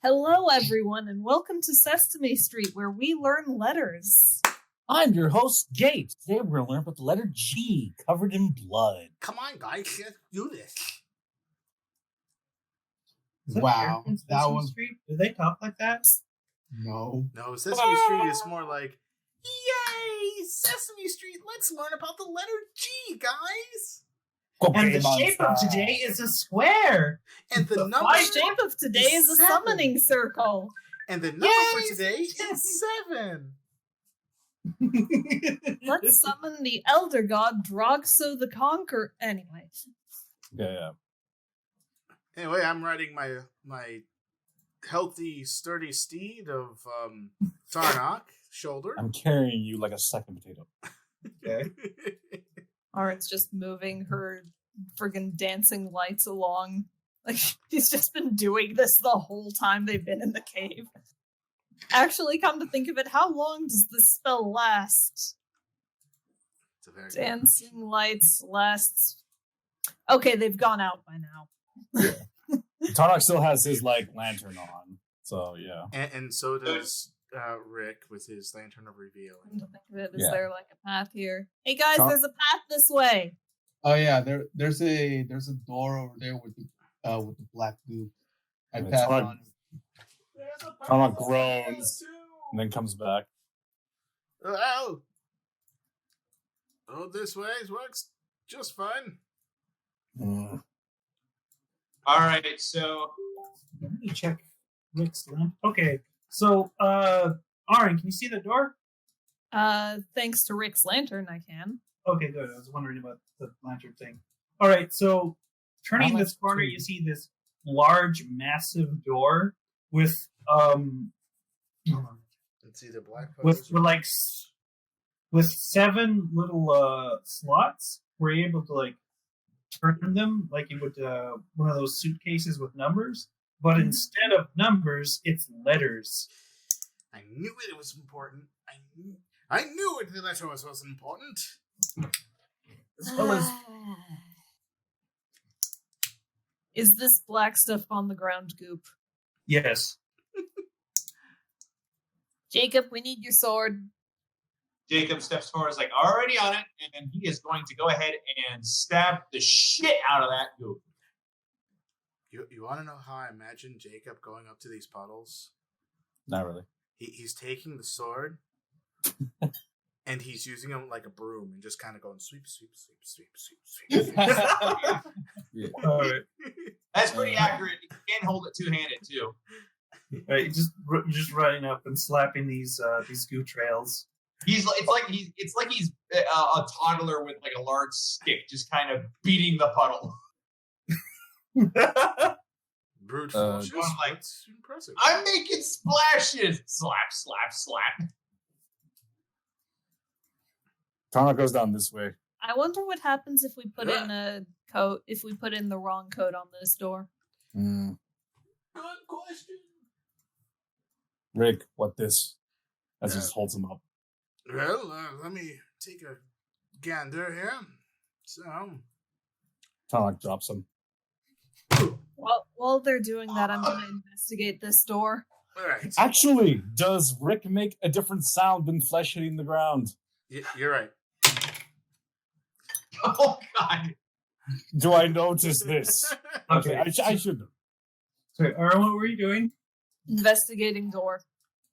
Hello, everyone, and welcome to Sesame Street, where we learn letters. I'm your host, Gate. Today we're going to learn about the letter G, covered in blood. Come on, guys, let's do this. Wow, that was. Street? Do they talk like that? No. No, Sesame Street is more like, yay, Sesame Street, let's learn about the letter G, guys. And the shape of today is a square. And the number shape of today is a summoning circle. And the number for today is 7. Let's summon the elder god Drogso the Conqueror. Anyway. Yeah. Anyway, I'm riding my healthy, sturdy steed of Tarnak shoulder. I'm carrying you like a second potato. Okay. Arin's just moving her friggin' dancing lights along. Like, he's just been doing this the whole time they've been in the cave. Actually, come to think of it, how long does this spell last? It's a very Dancing lights lasts... Okay, they've gone out by now. Tarnak still has his, lantern on. So, yeah. And so does Rick with his lantern of revealing. Come to think of it, is there a path here? Hey guys, there's a path this way. Oh yeah, there's a door over there with the black goo. I passed on. Tarnak groans and then comes back. Oh, this way works just fine. All right, so let me check Rick's lamp. Okay, so Arin, can you see the door? Thanks to Rick's lantern, I can. Okay, good. I was wondering about the lantern thing. All right, so turning this corner, you see this large, massive door with It's either black with 7 little slots. We're able to turn them like you would one of those suitcases with numbers, but instead of numbers, it's letters. I knew it was important. I knew the letter was important. As well as Is this black stuff on the ground goop? yes. Jacob, we need your sword. Jacob steps forward, is already on it, and he is going to go ahead and stab the shit out of that goop. You want to know how I imagine Jacob going up to these puddles? Not really. He's taking the sword, and he's using them like a broom and just kind of going sweep, sweep, sweep, sweep, sweep, sweep. Yeah. All right. That's pretty accurate. You can hold it two-handed, too. Right, just running up and slapping these goo trails. It's like he's a toddler with a large stick, just kind of beating the puddle. Brute force. That's impressive. I'm making splashes. Slap, slap, slap. Tarnak goes down this way. I wonder what happens if we put in a coat, if we put in the wrong code on this door. Good question. Rick, what this? As he just holds him up. Well, let me take a gander here. So, Tarnak drops him. Well, while they're doing that, I'm going to investigate this door. all right. Actually, does Rick make a different sound than flesh hitting the ground? You're right. Oh, God. Do I notice this? Okay, I should. Sorry, Aaron, what were you doing? Investigating door.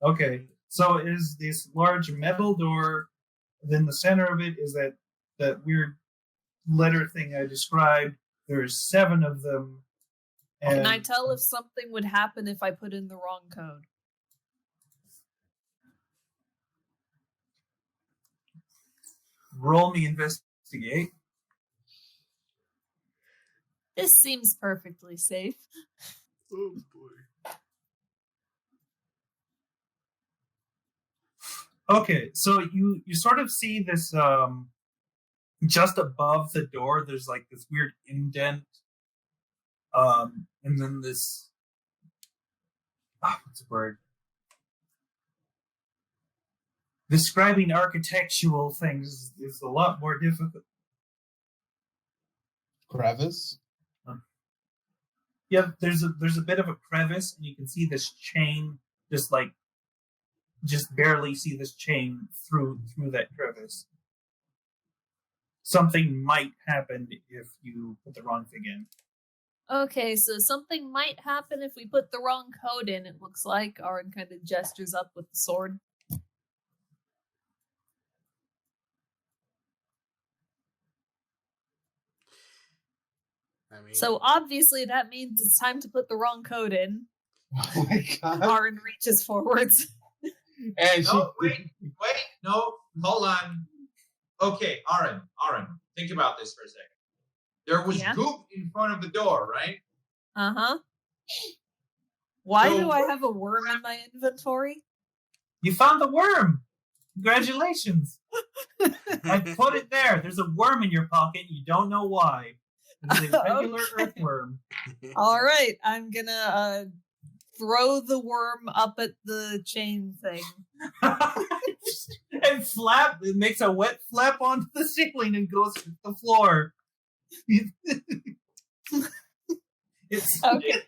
Okay, so it is this large metal door. Then the center of it is that weird letter thing I described. There's 7 of them. And Can I tell if something would happen if I put in the wrong code? roll me investigate. This seems perfectly safe. Oh, boy. Okay, so you sort of see this just above the door. There's this weird indent, and then this what's the word? Describing architectural things is a lot more difficult. Crevice? Yeah, there's a bit of a crevice, and you can see this chain, just barely see this chain through that crevice. Something might happen if you put the wrong thing in. Okay, so something might happen if we put the wrong code in, it looks like. Aaron kind of gestures up with the sword. I mean, So obviously that means it's time to put the wrong code in. Oh my god. Aaron reaches forwards. And No, wait, no, hold on. Okay, Aaron, think about this for a second. There was Yeah? goop in front of the door, right? Uh-huh. Why So- do I have a worm in my inventory? You found the worm. Congratulations. I put it there. There's a worm in your pocket. You don't know why. It's a regular Okay. earthworm. All right, I'm gonna throw the worm up at the chain thing. And flap. It makes a wet flap onto the ceiling and goes to the floor. It's Okay.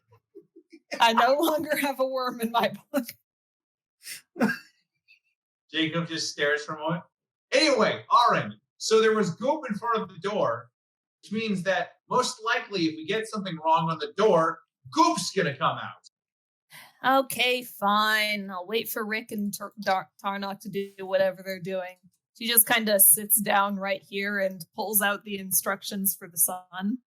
I no longer have a worm in my pocket. Jacob just stares for a moment. Anyway, Aaron, so there was goop in front of the door, which means that most likely if we get something wrong on the door, goop's gonna come out. Okay, fine. I'll wait for Rick and Tarnok to do whatever they're doing. She just kind of sits down right here and pulls out the instructions for the sun.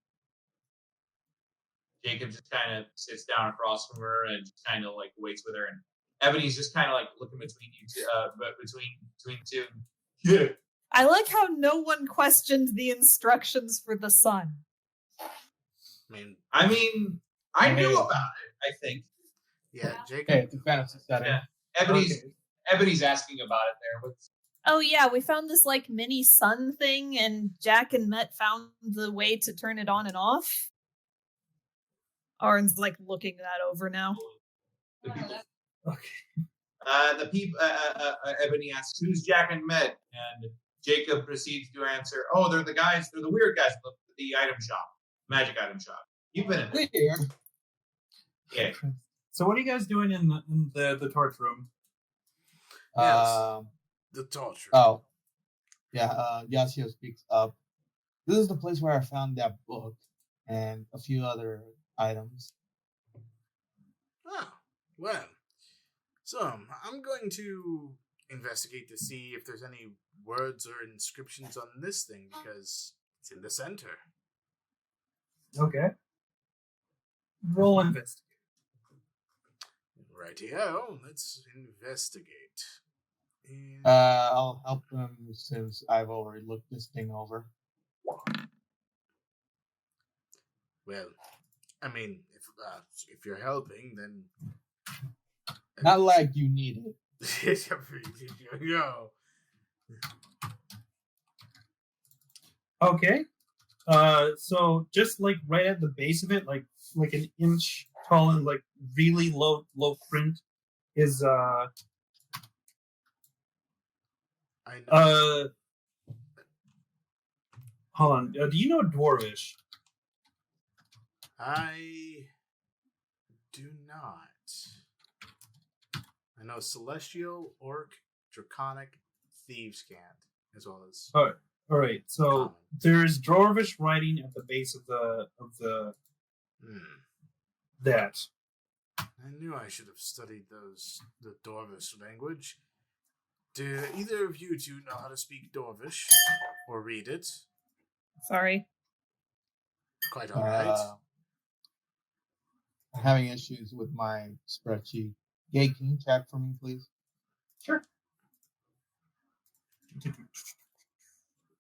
Jacob just kind of sits down across from her and just kind of like waits with her, and Ebony's just kind of like looking between you two, between two. Yeah. I like how no one questioned the instructions for the sun. I mean, I knew about it. I think yeah, Jacob. Okay, it's a fantasy setting. Yeah. Ebony's asking about it there. What's Oh yeah, we found this like mini sun thing, and Jack and Met found the way to turn it on and off. Aaron's like looking that over now. the people? okay. The people. Ebony asks, "Who's Jack and Med?" And Jacob proceeds to answer, "Oh, they're the guys. They're the weird guys at the item shop, magic item shop. You've been in there. Here. Yeah. So what are you guys doing in the torch room? Yes. The torture. Oh. Yeah, Yasuo speaks up. This is the place where I found that book and a few other items. Oh, well. So, I'm going to investigate to see if there's any words or inscriptions on this thing, because it's in the center. Okay. Roll investigate. Rightio, let's investigate. And I'll help them since I've already looked this thing over. well, I mean, if you're helping, then Not like you need it. no. Okay. So just like right at the base of it, like an inch tall and like really low print is I know. hold on. Do you know Dwarvish? I do not. I know Celestial, Orc, Draconic, Thieves' Cant, as well as All right. So Common. there's Dwarvish writing at the base of the that. I knew I should have studied the Dorvish language. Do either of you two know how to speak Dorvish or read it? Sorry. Quite all right. I'm having issues with my spreadsheet. Gay, can you check for me, please? Sure.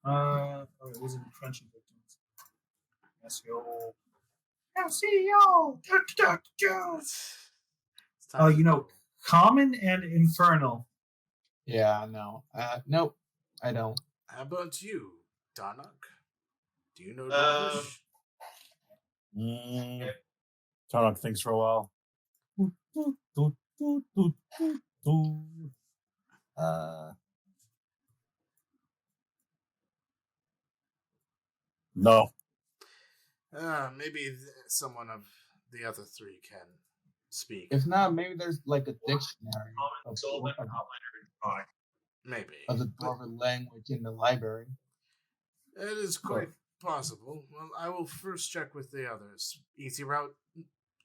Oh, it was in Crunchy Victims. SEO. It's time Oh, to you know, go. Common and Infernal. Yeah, no. Nope, I don't. How about you, Darnock? Do you know Um, Dorvish? Tarnok thinks for a while. No. Maybe someone of the other three can speak. If not, maybe there's like a dictionary Common, Sylvan, Outlander, and Draconic. Maybe. of the dwarven language in the library. It is quite possible. Well, I will first check with the others. Easy route.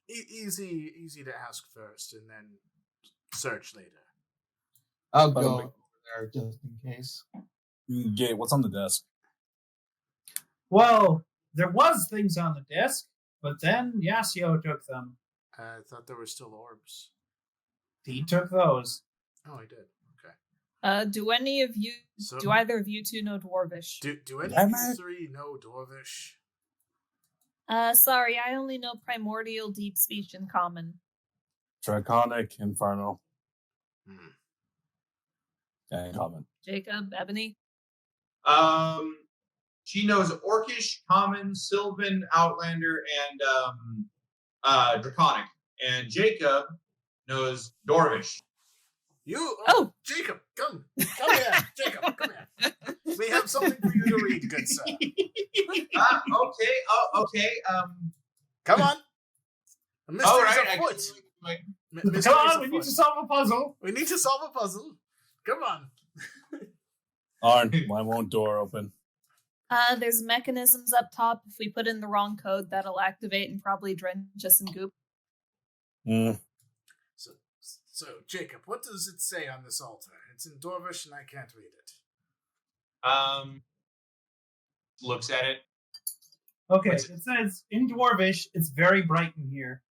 Easy to ask first, and then search later. I'll By the go way- over there just in case. Gate, what's on the desk? Well, there was things on the desk, but then Yasio took them. I thought there were still orbs. He took those. Oh, I did. Okay. Do any of you? So, Do either of you two know Dwarvish? do any I'm of you at- three know Dwarvish? Sorry, I only know Primordial, Deep Speech, and Common. Draconic, Infernal, Hmm. and Common. Jacob, Ebony. She knows Orcish, Common, Sylvan, Outlander, and Draconic. And Jacob knows Dwarvish. Oh. Jacob, come here. Jacob, come here. We have something for you to read, good sir. Okay. Oh, okay. Come on. A mystery's All right. afoot. Wait. Mystery's Come on, we afoot. need to solve a puzzle. We need to solve a puzzle. Come on. Arn, why won't door open? There's mechanisms up top. If we put in the wrong code, that'll activate and probably drench us in goop. So, Jacob, what does it say on this altar? It's in Dwarvish and I can't read it. Looks at it. Okay, What's it says in Dwarvish, it's very bright in here.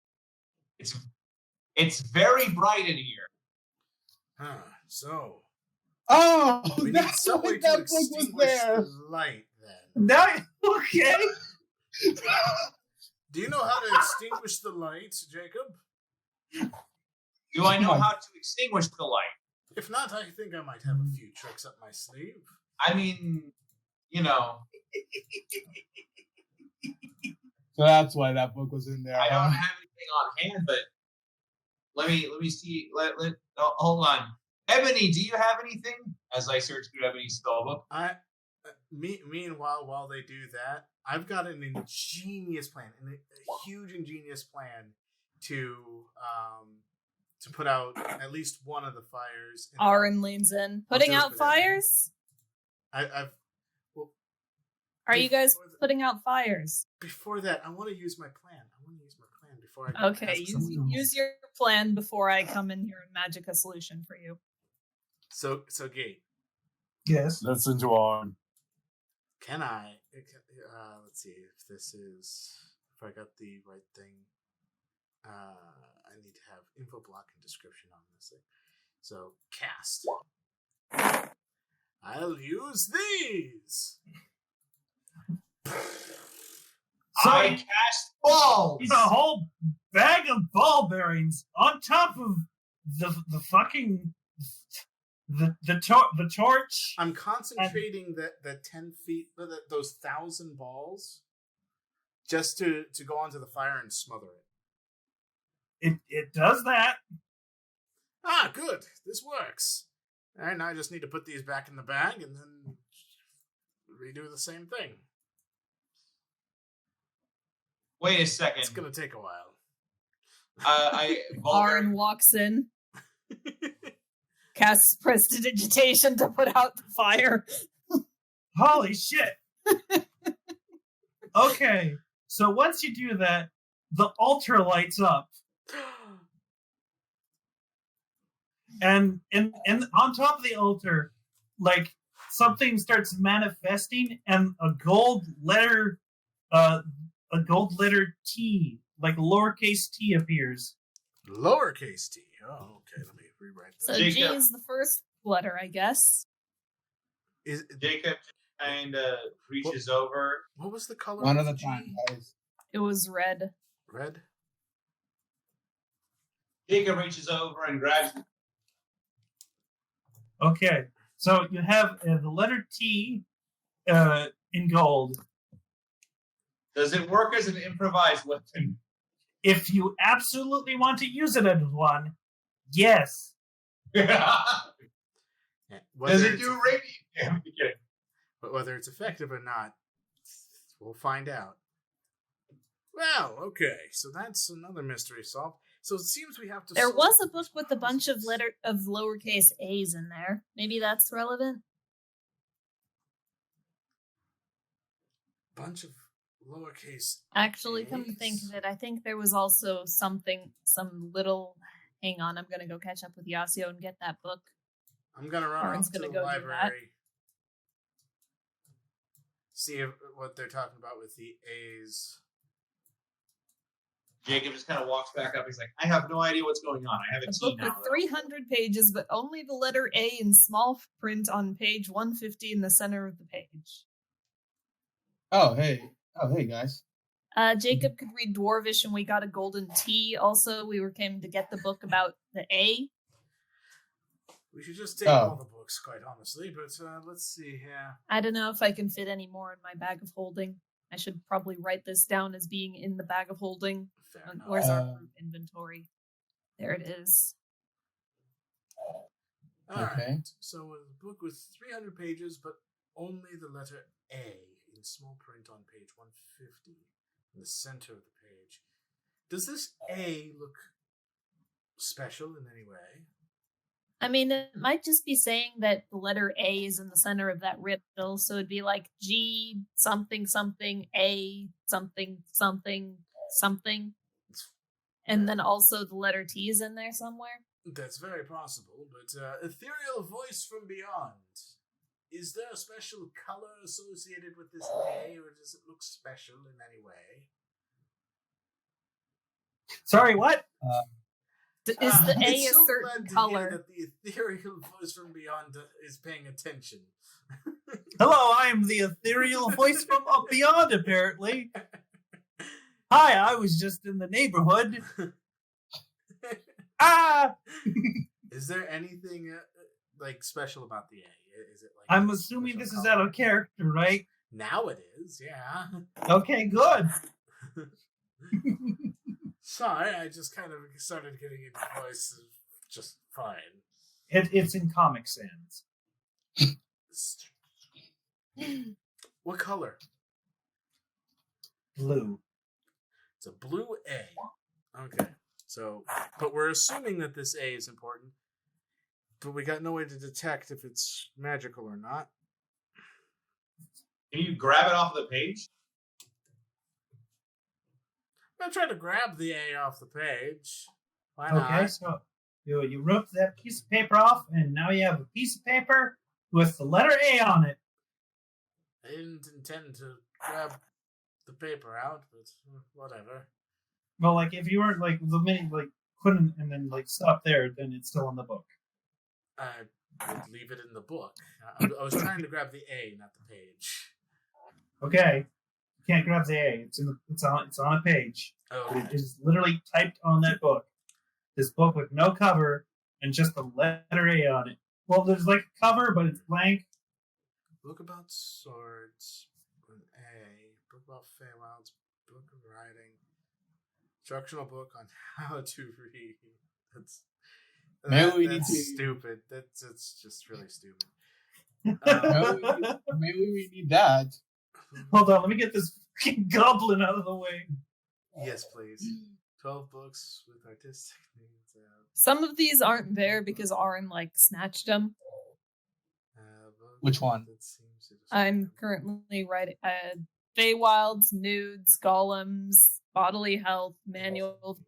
It's very bright in here. Huh. So, Oh, we need that's some why way to that book was extinguish there. the light, then. Now, okay. Do you know how to extinguish the light, Jacob? Do I know Come on. how to extinguish the light? If not, I think I might have a few tricks up my sleeve. I mean, you know, So that's why that book was in there. I don't huh? have anything on hand, but let me see. Hold on. Ebony, do you have anything? As I search through Ebony's spellbook. Meanwhile, while they do that, I've got an ingenious plan, a huge ingenious plan to put out at least one of the fires. Aaron leans in. Putting do it out for them. fires? Are you guys putting out fires? Before that, I want to use my plan. Before I go Okay, ask someone. use your plan before I come in here and magic a solution for you. So Gate, Yes. Listen to Arn. can I? Let's see if I got the right thing. I need to have info block and description on this thing. So cast. I'll use these. I cast balls. It's a whole bag of ball bearings on top of the fucking the torch. I'm concentrating that 10 feet, those 1,000 balls, just to go onto the fire and smother it. It does that. Ah, good. This works. All right, now I just need to put these back in the bag and then redo the same thing. Wait a second. It's gonna take a while. Aaron walks in, casts prestidigitation to put out the fire. Holy shit. Okay, so once you do that, the altar lights up, and on top of the altar, like something starts manifesting, and a gold letter T, like lowercase t, appears. Lowercase t. Oh, okay. Let me rewrite So that. G Jacob. is the first letter, I guess. Jacob kind of reaches over. What was the color? One of at a the G? time, guys. It was red. Red. Jacob reaches over and grabs. Okay, so you have the letter T in gold. Does it work as an improvised weapon? If you absolutely want to use it as one, yes. Yeah, Does whether it it's- do radiant damage? But whether it's effective or not, we'll find out. Well, okay, so that's another mystery solved. So it seems we have to. There solve was a these book with a bunch of puzzles. lowercase a's in there. Maybe that's relevant. Bunch of lowercase. Actually, come to think A's? of it, I think there was also some little. Hang on, I'm gonna go catch up with Yasio and get that book. I'm gonna run Orin's off to gonna the go do that. library. See what they're talking about with the A's. Jacob just kind of walks back up. He's like, I have no idea what's going on. I have a A T book now. with 300 pages, but only the letter A in small print on page 150 in the center of the page. Oh hey guys. Jacob could read Dwarvish, and we got a golden T. Also, we came to get the book about the A. We should just take all the books, quite honestly. But let's see here. I don't know if I can fit any more in my bag of holding. I should probably write this down as being in the bag of holding. Fair enough. Where's our group inventory? There it is. All right. Okay. So a book with 300 pages, but only the letter A in small print on page 150 in the center of the page. Does this A look special in any way? I mean, it might just be saying that the letter A is in the center of that riddle, so it'd be like G something something A something something something, and then also the letter T is in there somewhere. That's very possible, but ethereal voice from beyond. Is there a special color associated with this A, or does it look special in any way? Sorry, what? Is the A It's a so certain glad to hear color? that the ethereal voice from beyond is paying attention. Hello, I am the ethereal voice from up beyond, apparently. Hi, I was just in the neighborhood. Ah! Is there anything like special about the A? Is it like? I'm assuming this is out of character, right? Now it is, yeah. Okay, good. Sorry, I just kind of started getting into voice just fine. It's in Comic Sans. What color? Blue. It's a blue A. Okay. So, but we're assuming that this A is important, but we got no way to detect if it's magical or not. Can you grab it off the page? I'm trying to grab the A off the page. Why not? Okay, so you ripped that piece of paper off, and now you have a piece of paper with the letter A on it. I didn't intend to grab the paper out, but whatever. Well, like if you weren't like the minute like couldn't and then like stop there, then it's still in the book. I would leave it in the book. I was trying to grab the A, not the page. Okay, you can't grab the A. It's on a page. Oh, But it is literally typed on that book. This book with no cover and just the letter A on it. Well, there's like a cover, but it's blank. Book about swords, an A. Book about Feywild's, book of writing. Instructional book on how to read. Maybe we need That's to- stupid. That's just really stupid. Maybe we need that. Hold on, let me get this fucking goblin out of the way. Yes, please. 12 books with artistic needs. Some of these aren't there because Aaron like snatched them. Book Which one? that seems to describe- I'm currently writing Feywilds, nudes, golems, bodily health, manual,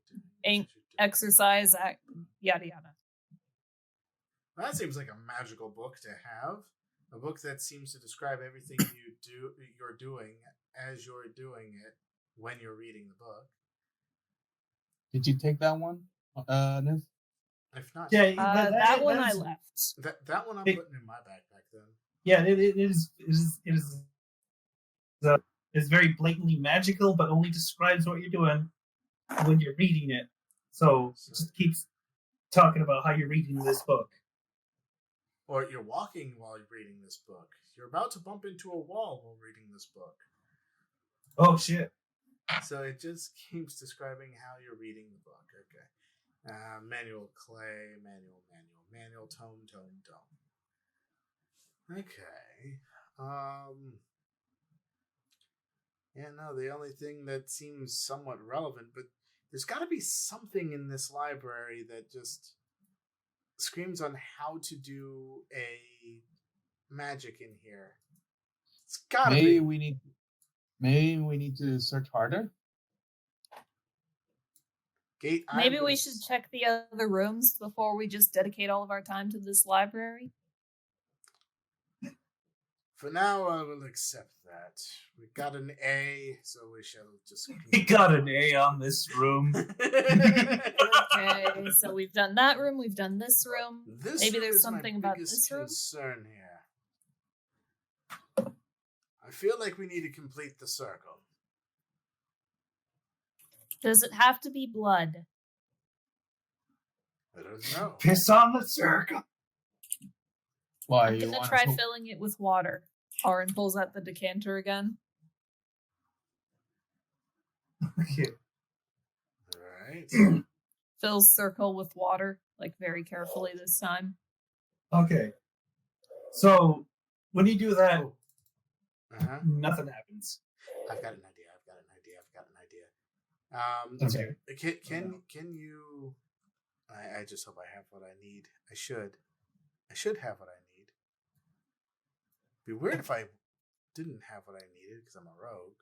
exercise, yada yada. That seems like a magical book to have. A book that seems to describe everything you're doing as you're doing it when you're reading the book. Did you take that one, Niv? If not, Yeah, That one I that's- left. that one I'm It- putting in my backpack then. Yeah, it is. It's very blatantly magical, but only describes what you're doing when you're reading it. So it just keeps talking about how you're reading this book. Or you're walking while you're reading this book. You're about to bump into a wall while reading this book. Oh shit! So it just keeps describing how you're reading the book. Okay. Manual clay, manual tome. Okay. Yeah, no, the only thing that seems somewhat relevant, but there's got to be something in this library that just screams on how to do a magic in here. It's gotta Maybe be. we need to search harder. Gate. Maybe we should check the other rooms before we just dedicate all of our time to this library. For now, I will accept that. We got an A, so we shall just. He got an A on this room. Okay, so we've done that room, we've done this room. This Maybe room there's is my something about biggest this room. concern here. I feel like we need to complete the circle. Does it have to be blood? I don't know. Piss on the circle. Why I'm you gonna want try to? filling it with water. Aaron pulls out the decanter again. Okay. Alright. Fills circle with water, like very carefully this time. Okay. So when you do that, Uh-huh. nothing happens. I've got an idea. Okay. Can you? I just hope I have what I need. I should have what I need. Be weird if I didn't have what I needed because I'm a rogue.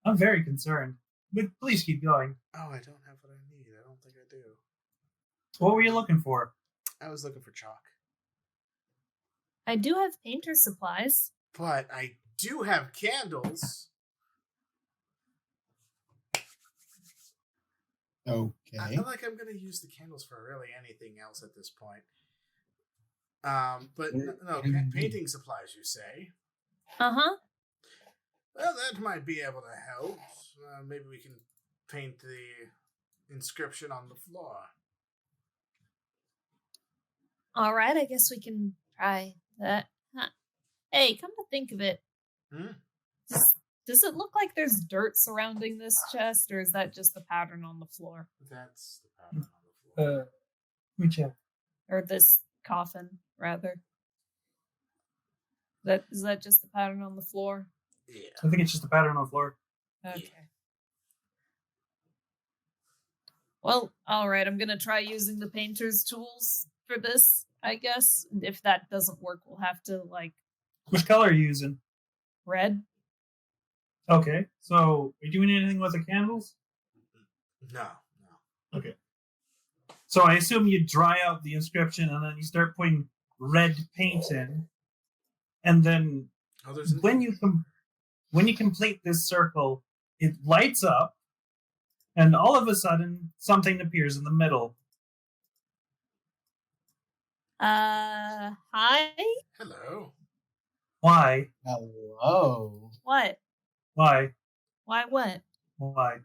I'm very concerned. But please keep going. Oh, I don't have what I need. I don't think I do. What were you looking for? I was looking for chalk, I do have painter supplies. but I do have candles. Okay. I feel like I'm going to use the candles for really anything else at this point. But no, painting supplies, you say? Uh-huh. Well, that might be able to help. Maybe we can paint the inscription on the floor. All right, I guess we can try that. Huh. Hey, come to think of it, does it look like there's dirt surrounding this chest, or is that just the pattern on the floor? That's the pattern on the floor. Let me check. Or this coffin, rather. Is that just the pattern on the floor? Yeah. I think it's just a pattern on the floor. Okay. Well, all right, I'm going to try using the painter's tools for this, I guess. And if that doesn't work, we'll have to, Which color are you using? red. Okay. So, are you doing anything with the candles? No. Okay. So I assume you dry out the inscription and then you start putting red paint in, and then Oh, there's an when you complete this circle, it lights up, and all of a sudden something appears in the middle. Hi? Hello. Why? Hello. What? Why? Why what? Why?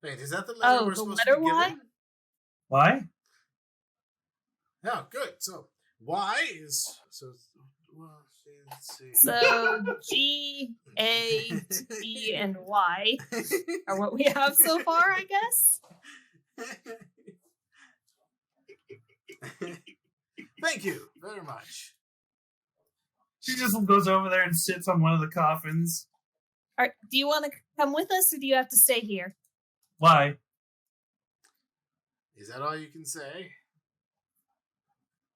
Wait, is that the letter Oh, we're the supposed letter to be Y? given? Why? Oh, good. So, Y is... Well, let's see. So G, A, T, and Y are what we have so far, I guess. Thank you very much. She just goes over there and sits on one of the coffins. Do you want to come with us, or do you have to stay here? Why? Is that all you can say?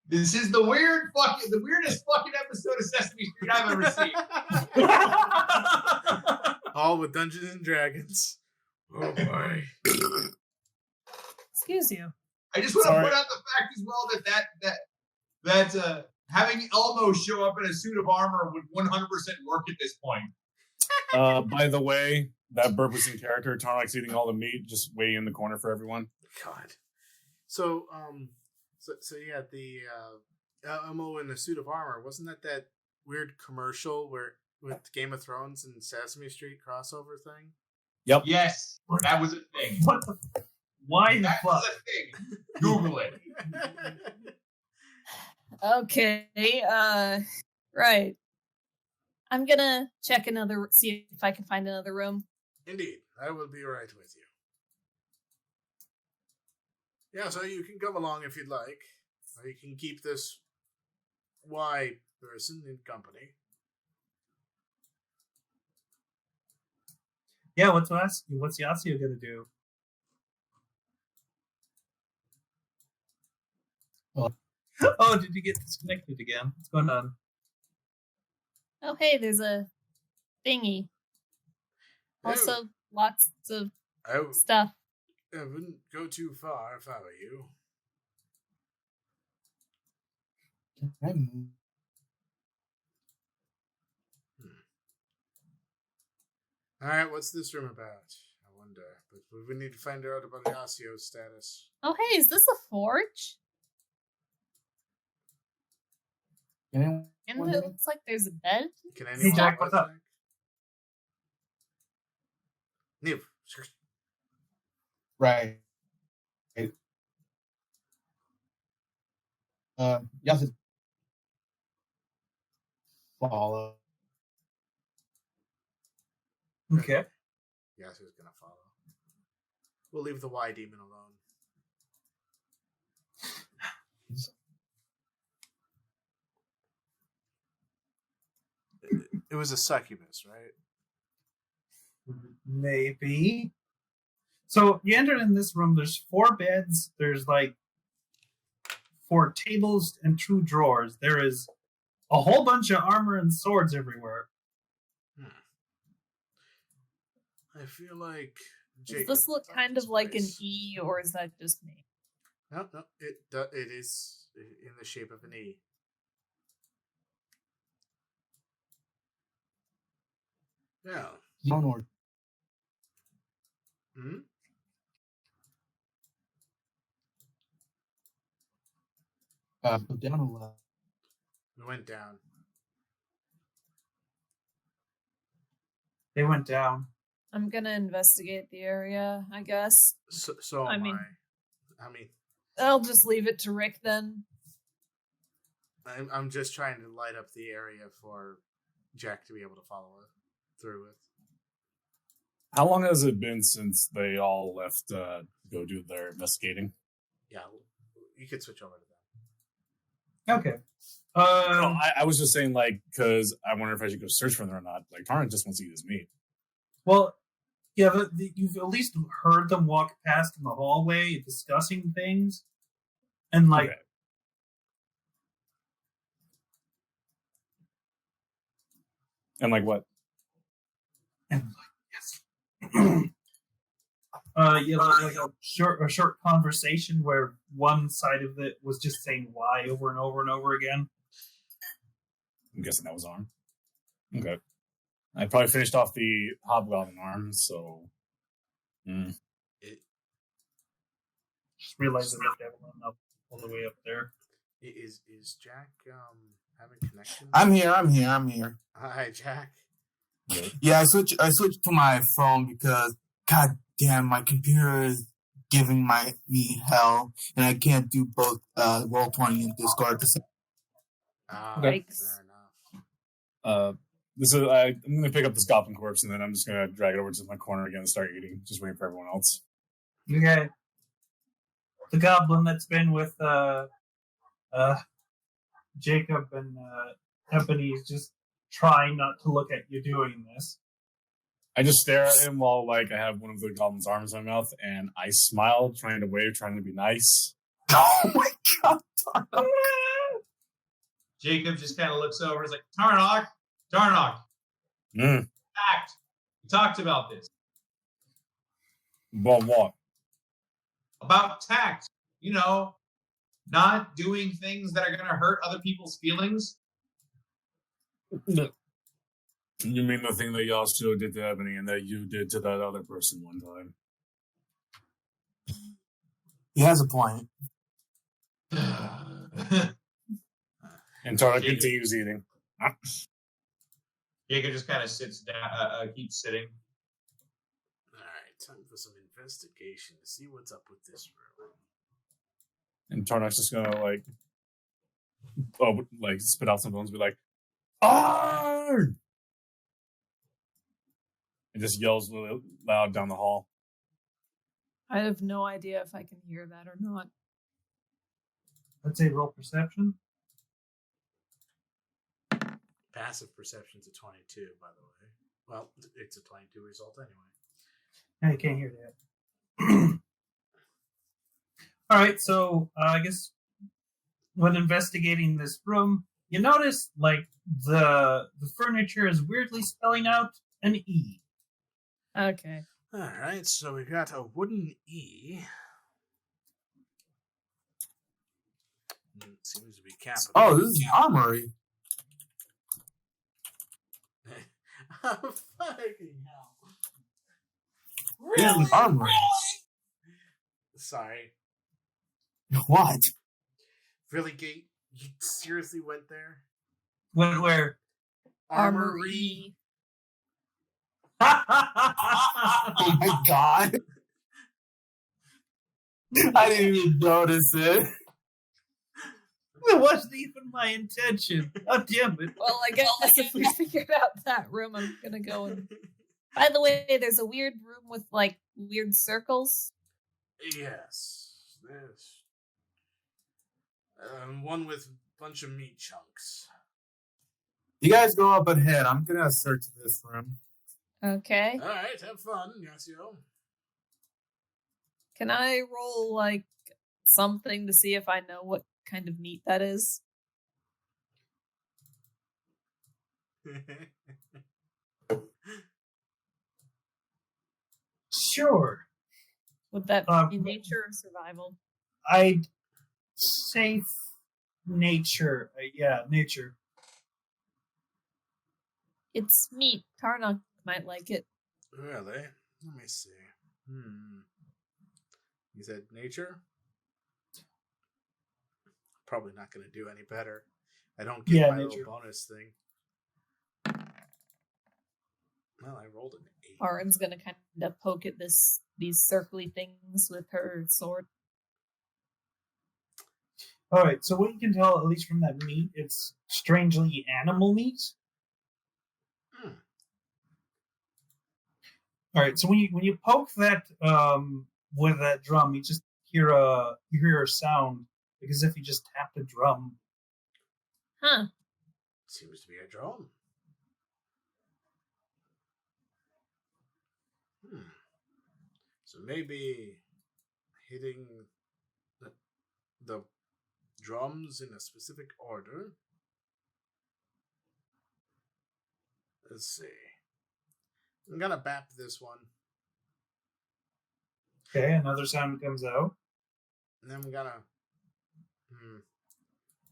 This is the weirdest fucking episode of Sesame Street I've ever seen. All with Dungeons and Dragons. Oh boy. Excuse you. I just want to Sorry. point out the fact as well that having Elmo show up in a suit of armor would 100% work at this point. By the way, that burp was in character. Tarnak's eating all the meat, just waiting in the corner for everyone. God. So yeah, the Elmo in a suit of armor, wasn't that weird commercial with Game of Thrones and Sesame Street crossover thing? Yep. Yes, that was a thing. What the? Why the That fuck? was a thing. Google it. Okay, right. I'm gonna see if I can find another room. Indeed, I will be right with you. Yeah, so you can come along if you'd like. Or you can keep this Y person in company. Yeah, what's Yasuo gonna do? Oh, did you get disconnected again? What's going on? Oh, hey, there's a thingy. Also, lots of I stuff. wouldn't go too far if I were you. Can I move? All right, what's this room about? I wonder. But we need to find out about Yasio's status. Oh, hey, is this a forge? Can And anyone it hear me? looks like there's a bed. Can anyone Jack, help us, what's up? Jack? Niv. Right. Yes, it's follow. Okay. Yasio's gonna follow. We'll leave the Y demon alone. It was a succubus, right? Maybe. So you enter in this room. There's 4 beds. There's like 4 tables and 2 drawers. There is a whole bunch of armor and swords everywhere. I feel like Does Jacob this look thought kind this of like an place- E, or is that just me? No, it is in the shape of an E. Yeah. Downward. Hmm? Go down a lot. We went down. They went down. I'm gonna investigate the area, I guess. So I am mean- I mean, I'll just leave it to Rick then. I'm just trying to light up the area for Jack to be able to follow it through with. How long has it been since they all left to go do their investigating? Yeah, you could switch over to that. Okay. No, I was just saying, like, because I wonder if I should go search for them or not. Like, Tarn just wants to eat his meat. Well, yeah, but you've at least heard them walk past in the hallway discussing things. And, like, Okay. And like what? and like, yes. Yeah, like a short conversation where one side of it was just saying why over and over and over again. I'm guessing that was arm. Okay. I probably finished off the hobgoblin arm, so. It Just realized that the devil went up all the way up there. is Jack having connection? I'm here. Hi, Jack. Yeah, I switched to my phone because god damn, my computer is giving me hell, and I can't do both Roll20 and Discord at the same. Okay. Fair enough. I'm gonna pick up this goblin corpse and then I'm just gonna drag it over to my corner again and start eating, just waiting for everyone else. Okay. The goblin that's been with Jacob and Ebony is just trying not to look at you doing this. I just stare at him while like I have one of the goblin's arms in my mouth and I smile, trying to wave, trying to be nice. Oh my god! Jacob just kind of looks over. He's like, Tarnock. Act. We talked about this. But what? About tact. You know, not doing things that are going to hurt other people's feelings. You mean the thing that Yasuo did to Ebony and that you did to that other person one time? He has a point. And Tara continues eating. Jacob just kind of sits down, keeps sitting. All right, time for some investigation to see what's up with this room. And Tarnok's just gonna like spit out some bones and be like, Arn! And just yells really loud down the hall. I have no idea if I can hear that or not. Let's say roll perception. Passive perception's a 22, by the way. Well, it's a 22 result anyway. I can't hear that. All right, so I guess when investigating this room, you notice like the furniture is weirdly spelling out an E. Okay. All right, so we got a wooden E. Seems to be capital. Oh, this is armory. Oh, fucking hell. This is armory. Sorry. What? Really, Gate? You seriously went there? Where? Armory. Oh my god. I didn't even notice it. That wasn't even my intention. God damn it. Well, I guess if we figured out that room, I'm gonna go and. By the way, there's a weird room with like weird circles. Yes. There's one with a bunch of meat chunks. You guys go up ahead. I'm gonna search this room. Okay. All right, have fun, Yasuo. Can I roll like something to see if I know what kind of meat that is? Sure. Would that be nature or survival? I'd say nature. Yeah, nature. It's meat. Karnak might like it. Really? Let me see. You said nature? Probably not going to do any better. I don't get my nature. little bonus thing. Well, I rolled an 8. Arin's gonna kind of poke at these circly things with her sword. All right, so what you can tell, at least from that meat, it's strangely animal meat. All right, so when you poke that with that drum, you just hear a sound like as if you just tapped a drum. Huh. Seems to be a drum. So maybe hitting the drums in a specific order. Let's see. I'm gonna bap this one. Okay, another sound comes out. And then I'm gonna...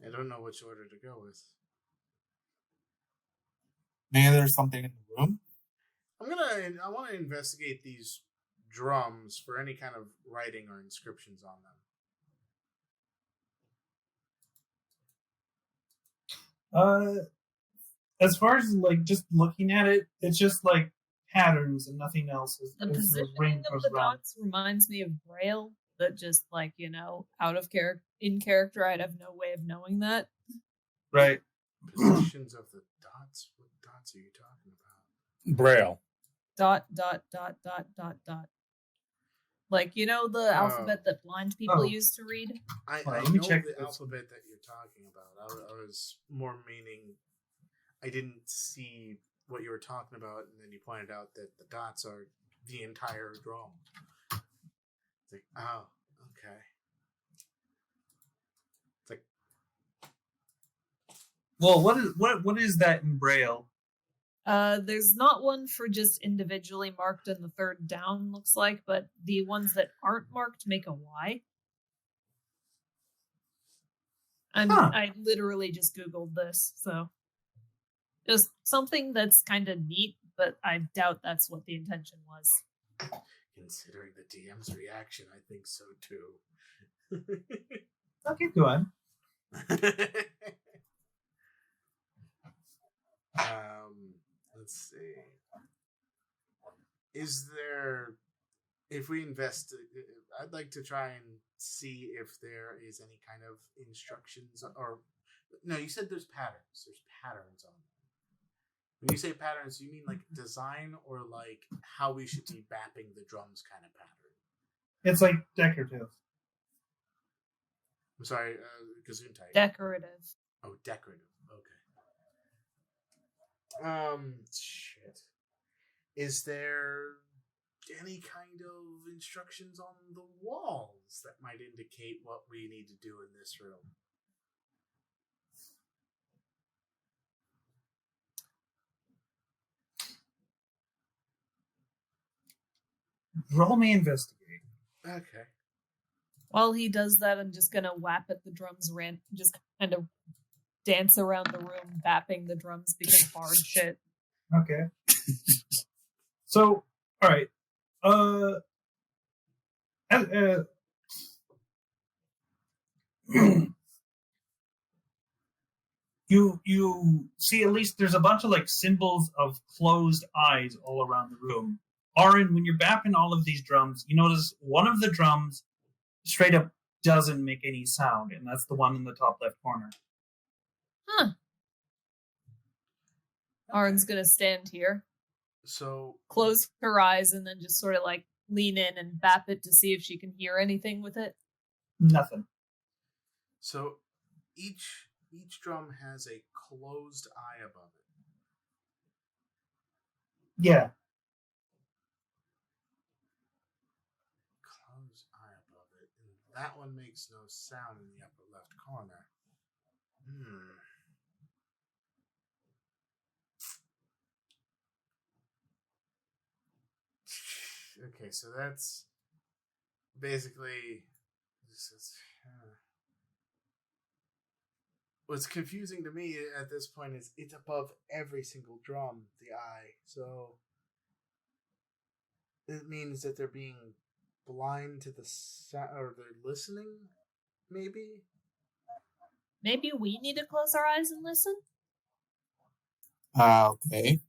I don't know which order to go with. Maybe there's something in the room. I want to investigate these drums for any kind of writing or inscriptions on them. As far as like just looking at it, it's just like patterns and nothing else. The positioning of the dots reminds me of Braille, that just like, out of character, in character, I'd have no way of knowing that. Right. Positions of the dots? What dots are you talking about? Braille. Dot, dot, dot, dot, dot, dot. Like, the alphabet that blind people use to read? I let know me check the this. alphabet that you're talking about. I was more meaning I didn't see what you were talking about, and then you pointed out that the dots are the entire drum. It's like, oh, okay. It's like, well, what is that in Braille? There's not one for just individually marked in the third down, looks like, but the ones that aren't marked make a Y. I literally just Googled this, so just something that's kind of neat, but I doubt that's what the intention was. considering the DM's reaction, I think so too. I'll keep going. Let's see. Is there, if we invest, I'd like to try and see if there is any kind of instructions or, no, you said there's patterns. There's patterns on them. When you say patterns, you mean like design or like how we should be bapping the drums kind of pattern? It's like decorative. I'm sorry, Gesundheit. Decorative. Oh, decorative. Okay. Shit. Is there any kind of instructions on the walls that might indicate what we need to do in this room? Roll me investigate. Okay. While he does that, I'm just gonna whap at the drums, just kind of dance around the room, bapping the drums because hard shit. Okay. So, all right. You see at least there's a bunch of like symbols of closed eyes all around the room. Orin, when you're bapping all of these drums, you notice one of the drums straight up doesn't make any sound, and that's the one in the top left corner. Huh. Arn's gonna stand here, So close her eyes, and then just sort of like lean in and bap it to see if she can hear anything with it. Nothing. So each drum has a closed eye above it. Yeah. Closed eye above it. And that one makes no sound in the upper left corner. Okay, so that's basically this is what's confusing to me at this point is it's above every single drum, the eye. So it means that they're being blind to the sound, or they're listening, maybe? Maybe we need to close our eyes and listen? Okay.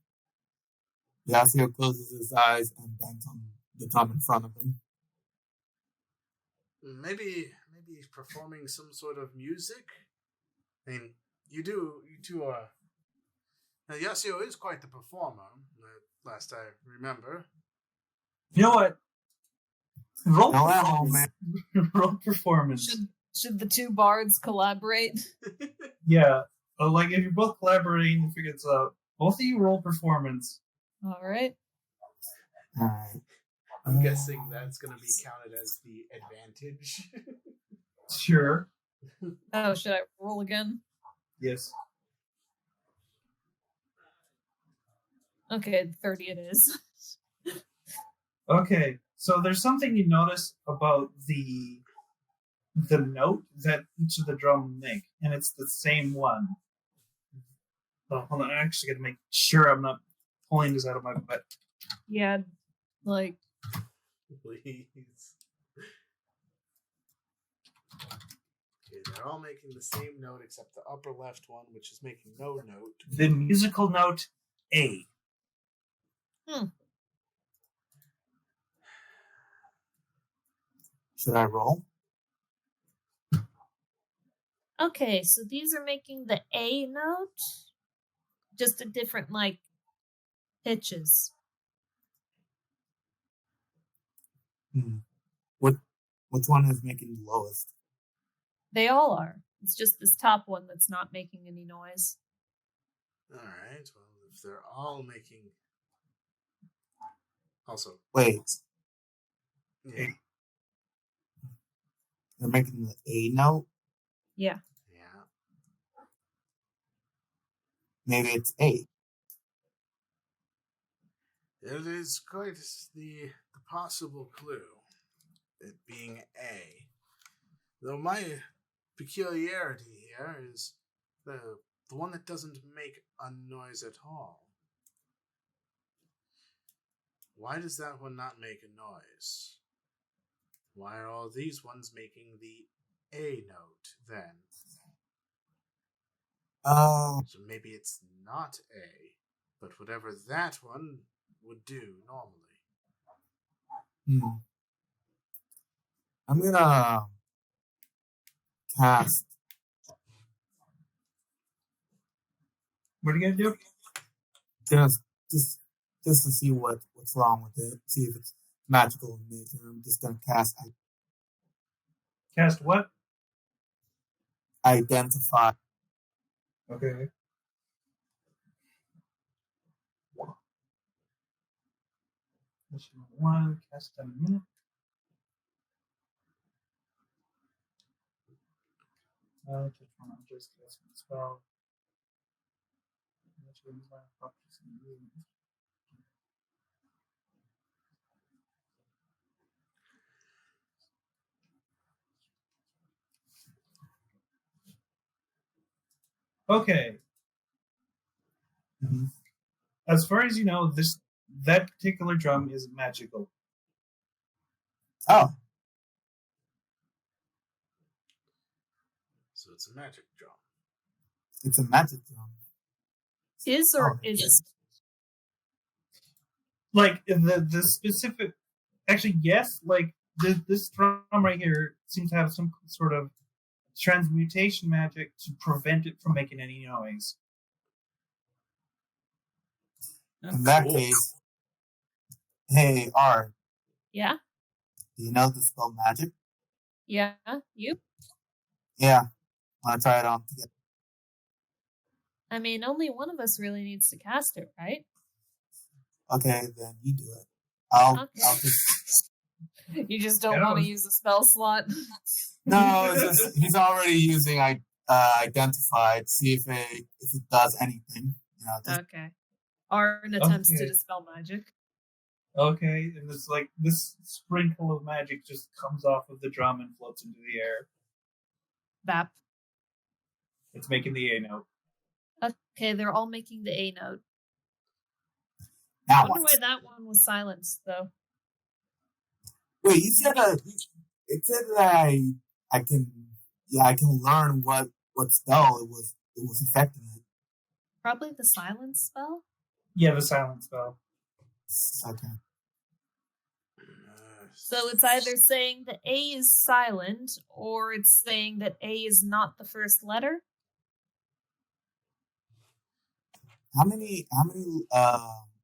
Yasuo closes his eyes and bangs on the drum in front of him. Maybe he's performing some sort of music. I mean, you two are. Now, Yasuo is quite the performer, last I remember. You know what? Roll No ammo, performance. man. Roll performance. Should the two bards collaborate? Yeah. Like if you're both collaborating to figure this out, both of you roll performance. All right. Alright. I'm guessing that's going to be counted as the advantage. Sure. Oh, should I roll again? Yes. Okay, 30 it is. Okay. So there's something you notice about the note that each of the drums make, and it's the same one. Oh, hold on. I actually got to make sure I'm not pulling this out of my butt. Yeah, like Please. Okay, they're all making the same note except the upper left one, which is making no note. The musical note A. Should I roll? okay, so these are making the A note, just a different like pitches. Which one is making the lowest? They all are. It's just this top one that's not making any noise. Alright, well, if they're all making. Also, Wait, yeah. they're making the A note? Yeah. Yeah. Maybe it's A. It is quite the possible clue, it being A. Though my peculiarity here is the one that doesn't make a noise at all. Why does that one not make a noise? Why are all these ones making the A note then? So maybe it's not A, but whatever that one would do normally. I'm gonna cast. What are you gonna do? Just to see what's wrong with it. See if it's magical in nature. I'm just gonna cast Cast what? identify. Okay. 1, cast 10 minutes. Just one, I'm just casting a spell. Okay. Mhm. As far as you know, that particular drum is magical. Oh, So it's a magic drum. it's a magic drum. Is or Oh. isn't? Like the specific, actually, yes. Like this drum right here seems to have some sort of transmutation magic to prevent it from making any noise. In that Cool. case, hey, R, Yeah? do you know the spell magic? Yeah? You? Yeah, want to try it on together? I mean, only one of us really needs to cast it, right? Okay, then you do it. I'll Okay. just... You just don't Yeah. want to use a spell slot. No, it's just he's already using identify to see if it does anything. You know, just, Okay. Arn attempts to Okay. dispel magic. Okay, and it's like this sprinkle of magic just comes off of the drum and floats into the air. Bap. It's making the A note. Okay, they're all making the A note. now Wonder what? why that one was silenced, though. Wait, you said it said that I can learn what spell it was affecting it. Probably the silence spell? Yeah, the silent spell. Okay. So it's either saying that A is silent, or it's saying that A is not the first letter. How many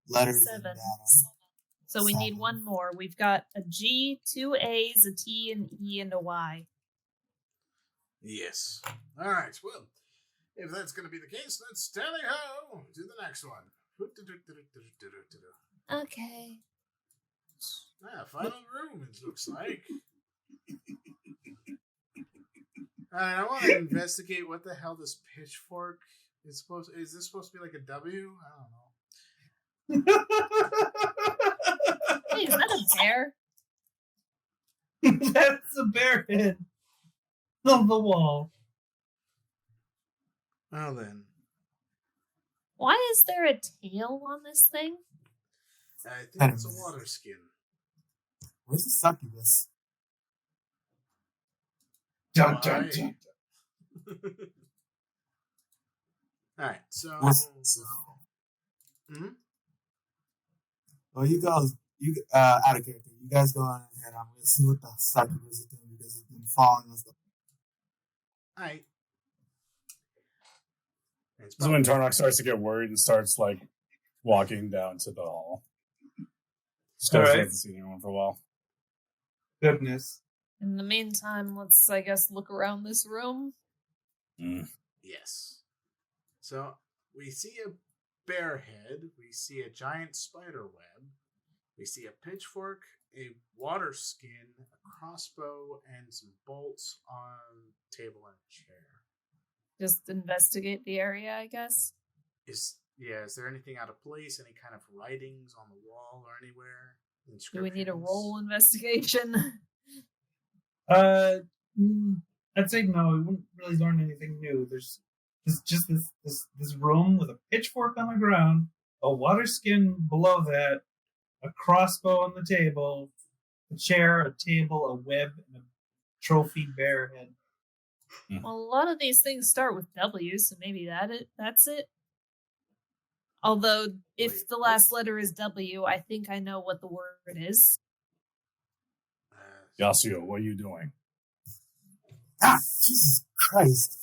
letters in 7. that? So we need 7. one more. We've got a G, 2 A's, a T, an E, and a Y. Yes. All right. Well, if that's going to be the case, let's tally ho to the next one. Okay. Final room, it looks like. Alright, I want to investigate what the hell this pitchfork is supposed. Is this supposed to be like a W? I don't know. Hey, is that a bear? That's a bear head on the wall. Well then, Why is there a tail on this thing? I think it's a water skin. Where's the succubus? Dun, Why? dun, dun. Alright, so. Hmm? Well, you guys, out of character. You guys go on ahead. I'm gonna see what the succubus is doing because it's been following us. Alright. It's This is when probably- Tarnock starts to get worried and starts like walking down to the hall. Just All hasn't right. seen anyone for a while. Goodness. In the meantime, let's, I guess, look around this room. Yes. So we see a bear head, we see a giant spider web, we see a pitchfork, a water skin, a crossbow, and some bolts on a table and a chair. Just investigate the area, I guess. Is there anything out of place? Any kind of writings on the wall or anywhere? Do we need a Inscriptions? roll investigation? I'd say no. We wouldn't really learn anything new. There's just this room with a pitchfork on the ground, a water skin below that, a crossbow on the table, a chair, a table, a web, and a trophy bear head. Well, a lot of these things start with W, so maybe that's it. Although, if Wait, the last letter is W, I think I know what the word is. Yasuo, what are you doing? Ah, Jesus Christ!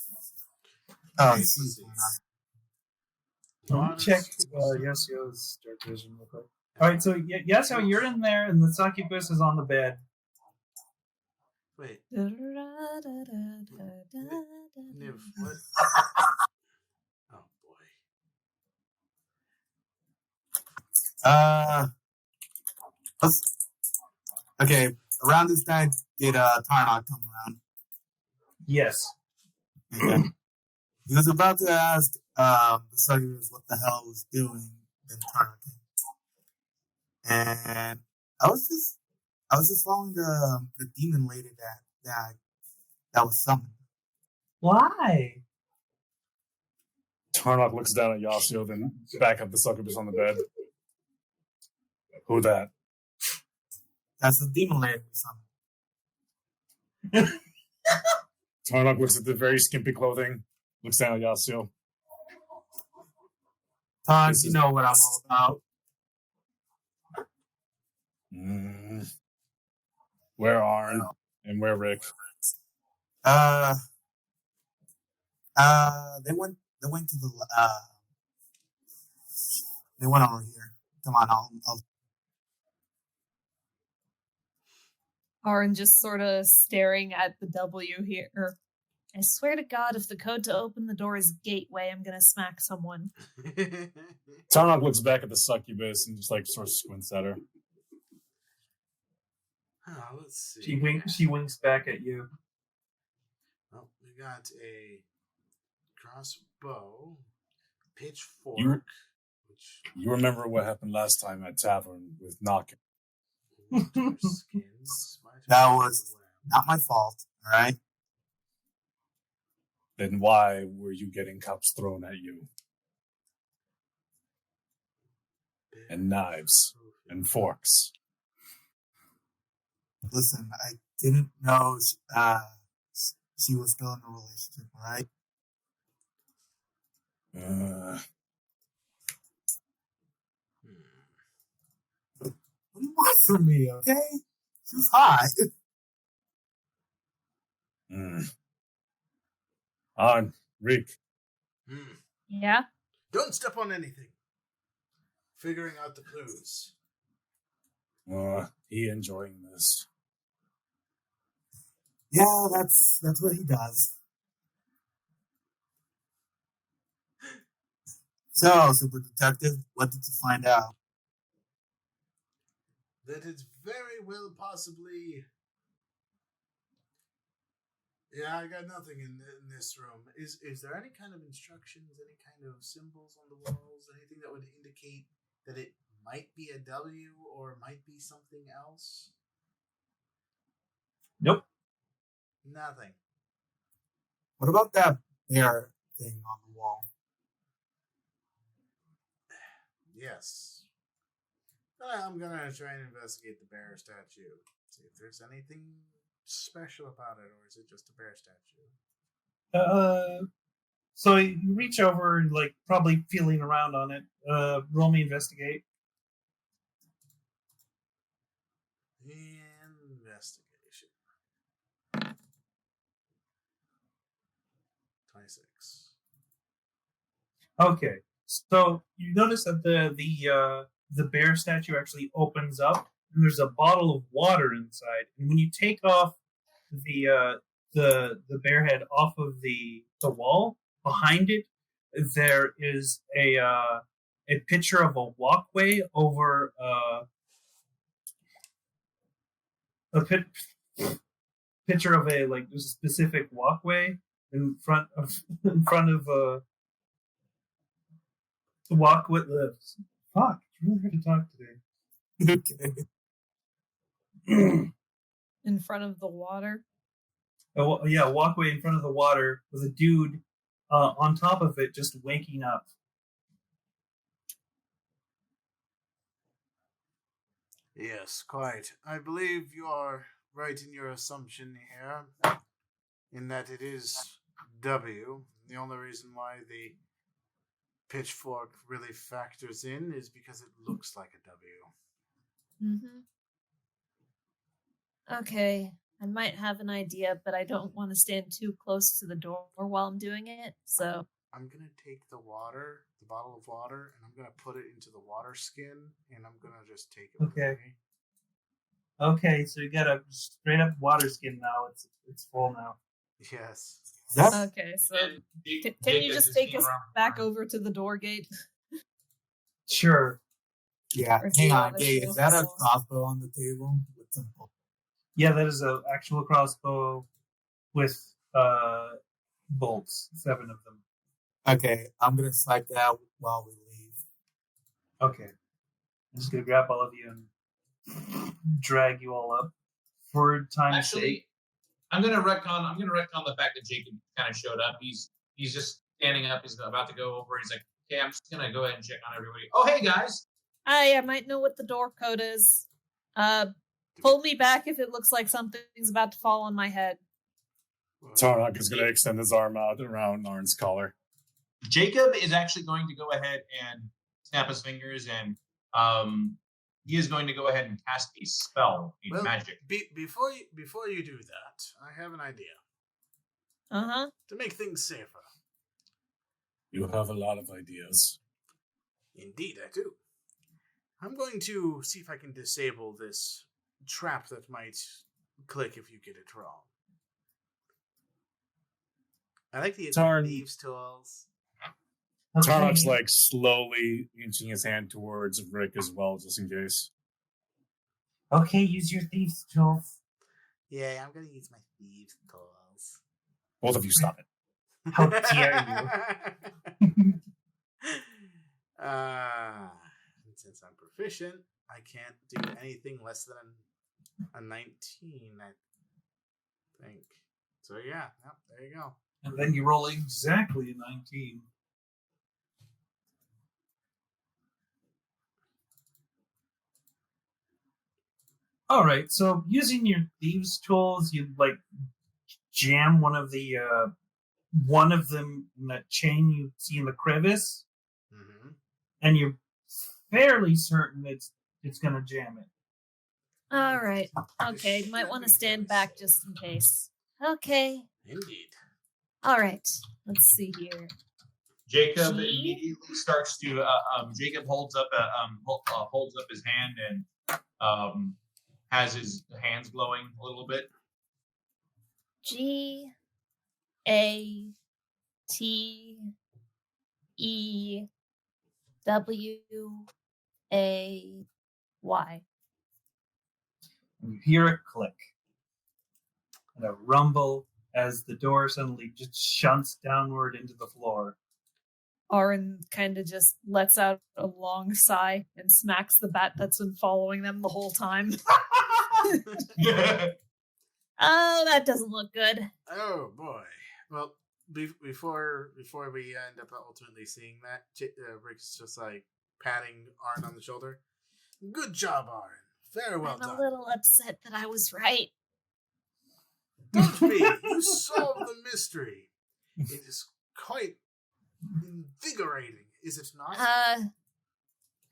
Oh, Right, it's- let's see. Let me check Yasio's dark vision real quick. All right, so Yasio, you're in there, and the succubus is on the bed. Wait, Niv. Niv, what? Oh boy. let's Okay, around this time, did Tarnok come around? Yes. Okay. He was about to ask the succubus what the hell was doing, then Tarnok came. And I was just following the demon lady that was summoned. Why? Tarnok looks down at Yasio, then back up the succubus on the bed. Who that? That's the demon lady we summoned. Tarnok looks at the very skimpy clothing, looks down at Yasio. Tarn, you know what I'm all about. Where Arn and where Rick? They went to the they went over here. Come on, I'll Aaron just sort of staring at the W here. I swear to God, if the code to open the door is gateway, I'm gonna smack someone. Tarnok looks back at the succubus and just like sort of squints at her. Let's see. She winks back at you. Well, we got a crossbow, pitchfork, You remember what happened last time at Tavern with Knockin'? skins. That was not my fault, all right? Then why were you getting cups thrown at you? And knives and forks? Listen, I didn't know she was still in a relationship, all right? What do you want from me, okay? She was hot. Rick. Yeah? Don't step on anything. Figuring out the clues. He enjoying this. Yeah, that's what he does. So, Super Detective, what did you find out? That it's very well possibly... Yeah, I got nothing in this room. Is there any kind of instructions, any kind of symbols on the walls, anything that would indicate that it might be a W or might be something else? Nope. Nothing. What about that bear thing on the wall? Yes. I'm gonna try and investigate the bear statue. See if there's anything special about it, or is it just a bear statue? So you reach over and like probably feeling around on it. Roll me investigate. Investigation. 26. Okay, so you notice that the bear statue actually opens up, and there's a bottle of water inside. And when you take off the bear head off of the wall behind it, there is a picture of a walkway over picture of a like there's a specific walkway in front of the walk with the fuck. It's really hard to talk today. Okay. In front of the water. A walkway in front of the water with a dude on top of it just waking up. Yes, quite. I believe you are right in your assumption here, in that it is W. The only reason why the pitchfork really factors in is because it looks like a W. Mm-hmm. Okay, I might have an idea, but I don't want to stand too close to the door while I'm doing it, so... I'm going to take the bottle of water, and I'm going to put it into the water skin, and I'm going to just take it with me. Okay, so you got a straight up water skin now. It's full now. Yes. Okay, so can you just take us back over to the door gate? Sure. Yeah, Or hang do on, you Gay, wanna is that a show us? crossbow on the table with some bullets? Yeah, that is an actual crossbow with bolts, 7 of them. Okay, I'm gonna swipe that out while we leave. Okay. I'm just going to grab all of you and drag you all up for time's sake. Actually, I'm gonna retcon the fact that Jacob kind of showed up. He's just standing up. He's about to go over. He's like, okay, I'm just gonna go ahead and check on everybody. Oh, hey guys. I might know what the door code is. Pull me back if it looks like something's about to fall on my head. Tarnak is going to extend his arm out around Narn's collar. Jacob is actually going to go ahead and snap his fingers, and he is going to go ahead and cast a spell, magic. Before you do that, I have an idea. Uh-huh. To make things safer. You have a lot of ideas. Indeed, I do. I'm going to see if I can disable this trap that might click if you get it wrong. I like the thieves' tools. Tarnok's like slowly inching his hand towards Rick as well, just in case. Okay, use your thieves' tools. Yeah, I'm going to use my thieves' tools. Both of you stop it. How dare you? Since I'm proficient, I can't do anything less than a 19, I think. So yeah, there you go. And then you roll exactly a 19. All right, so using your thieves' tools, you like jam one of them in that chain you see in the crevice, and you're fairly certain it's going to jam it. All right. Okay, might want to stand back just in case. Okay. Indeed. All right. Let's see here. Jacob immediately starts to. Jacob holds up his hand and has his hands glowing a little bit. GATEWAY. And you hear a click and a rumble as the door suddenly just shunts downward into the floor. Aaron kind of just lets out a long sigh and smacks the bat that's been following them the whole time. Oh, that doesn't look good. Oh boy. Well, before we end up ultimately seeing that, Rick's just like patting Arn on the shoulder. Good job, Arn. Very well done. I'm a little upset that I was right. Don't be. You solved the mystery. It is quite invigorating, is it not?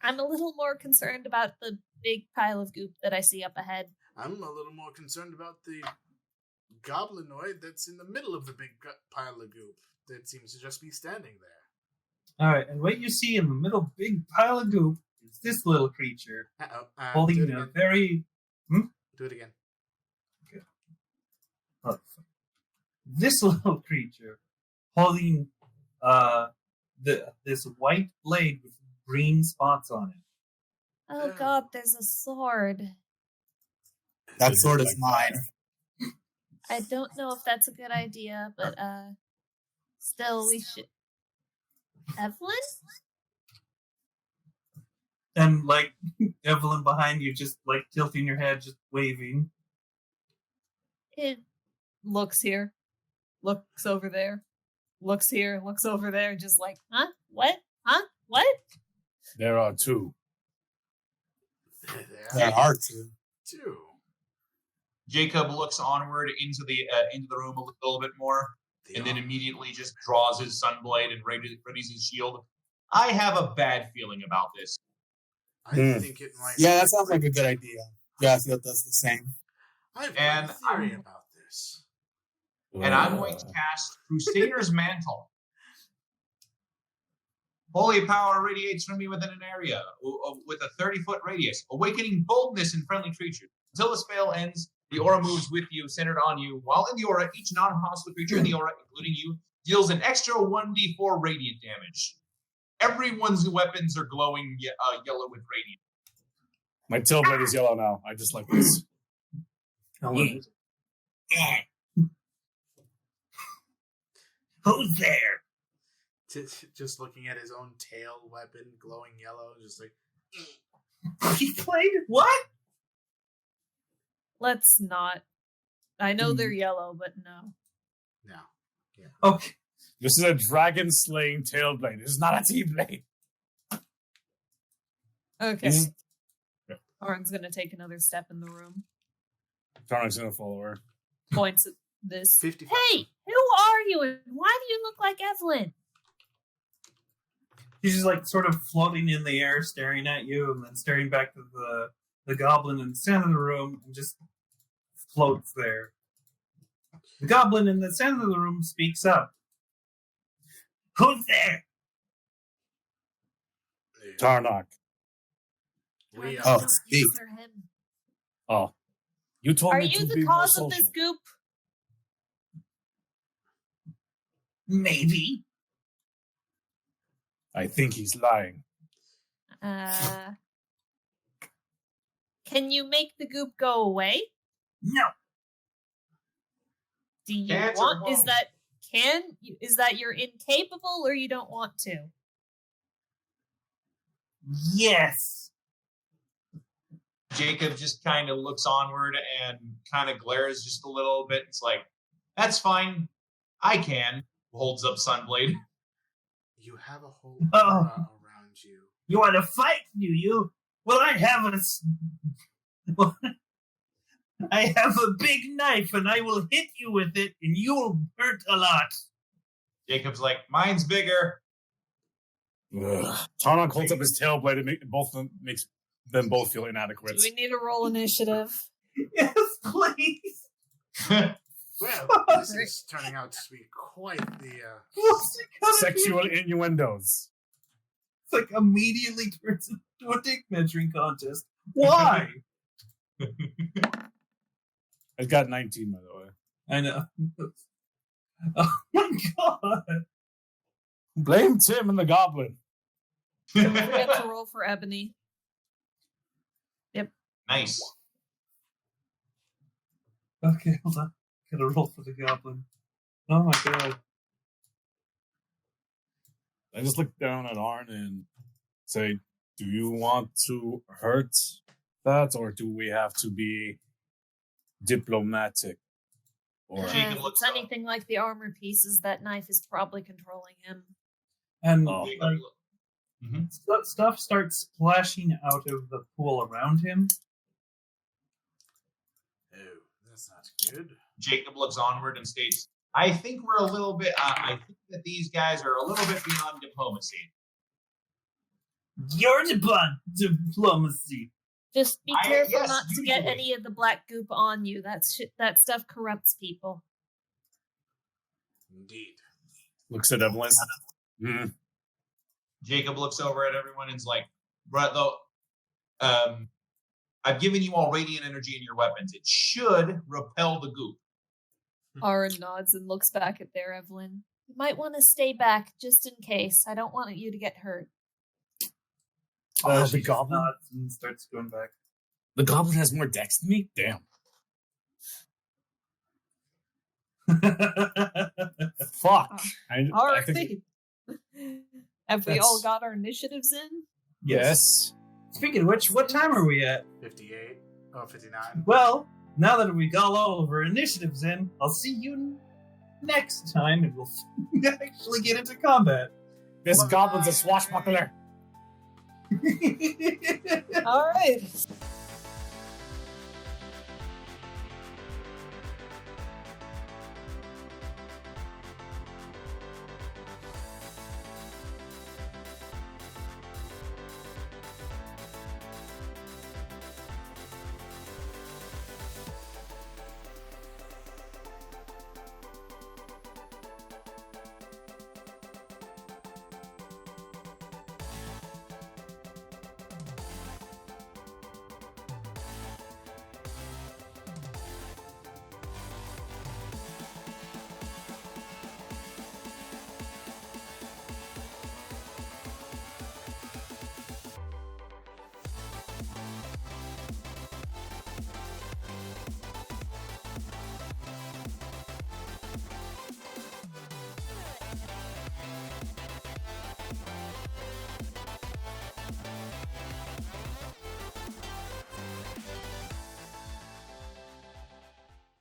I'm a little more concerned about the big pile of goop that I see up ahead. I'm a little more concerned about the goblinoid that's in the middle of the big pile of goop that seems to just be standing there. All right, and what you see in the middle big pile of goop is this little creature holding a very... Do it again. Okay. Oh, this little creature holding this white blade with green spots on it. Oh god, there's a sword. That sword is mine. I don't know if that's a good idea, but still we should... Evelyn? And like Evelyn behind you, just like tilting your head, just waving. It looks here, looks over there, looks here, looks over there, just like, huh? What? Huh? What? There are two. There are two. Jacob looks onward into the room a little bit more, and then immediately just draws his sunblade and readies his shield. I have a bad feeling about this. I think it might. Yeah, that sounds like a good idea. Gracias does the same. I've got a theory about this. And I'm going to cast Crusader's Mantle. Holy power radiates from me within an area with a 30-foot radius, awakening boldness in friendly creatures. Until the spell ends, the aura moves with you, centered on you. While in the aura, each non-hostile creature in the aura, including you, deals an extra 1d4 radiant damage. Everyone's weapons are glowing yellow with radiant. My tailblade is yellow now. I just like this. How long is it? Who's there? Just looking at his own tail weapon, glowing yellow, just like. He played what? Let's not. I know they're yellow, but no. No. Okay. This is a dragon slaying tail blade. This is not a T-blade. Okay. This is- Orin's gonna take another step in the room. Tarnok's gonna follow her. Points at this. 55. Hey, who are you and why do you look like Evelyn? He's just like sort of floating in the air, staring at you, and then staring back to the goblin in the center of the room, and just floats there. The goblin in the center of the room speaks up. Who's there? Tarnok. We Oh, are. hey. Answer him. Oh. You told Are me you to the be more cause social. of this goop? Maybe. I think he's lying. Can you make the goop go away? No. Do you Can't or want? won't? Is that you're incapable or you don't want to? Yes. Jacob just kind of looks onward and kind of glares just a little bit. It's like, that's fine. I can. Holds up Sunblade. You have a whole Oh. aura around you. You want to fight, do you? Well, I have I have a big knife, and I will hit you with it, and you'll hurt a lot. Jacob's like, mine's bigger. Ugh. Tarnok holds up his tail blade and makes them both feel inadequate. Do we need to roll initiative? Yes, please. Well, this is turning out to be quite the. What's it gonna Sexual be? innuendos. It's like immediately turns into a dick measuring contest. Why? It's got 19, by the way. I know. Oh my god. Blame Tim and the goblin. Don't forget to roll for Ebony. Nice. Okay, hold on. Gotta roll for the goblin. Oh my god. I just look down at Arn and say, do you want to hurt that, or do we have to be diplomatic? Or Jacob If it's looks up. anything like the armor pieces, that knife is probably controlling him. And Oh. Jacob like, look- stuff starts splashing out of the pool around him. Oh, that's not good. Jacob looks onward and states, I think we're a little bit, I think that these guys are a little bit beyond diplomacy. You're diplomacy. Just be careful yes, not to get usually. any of the black goop on you. That stuff corrupts people. Indeed. looks at Evelyn. Mm. Jacob looks over at everyone and is like, though, I've given you all radiant energy in your weapons. It should repel the goop. Aaron nods and looks back at there, Evelyn. You might want to stay back just in case. I don't want you to get hurt. The She just goblin? nods and starts going back. The goblin has more dex than me? Damn. Fuck. All I right. think, Have we all That's- got our initiatives in? yes. Speaking of which, what time are we at? 58. Oh, 59. Well, now that we got all of our initiatives in, I'll see you next time, and we'll actually get into combat. This Bye. goblin's a swashbuckler. All right.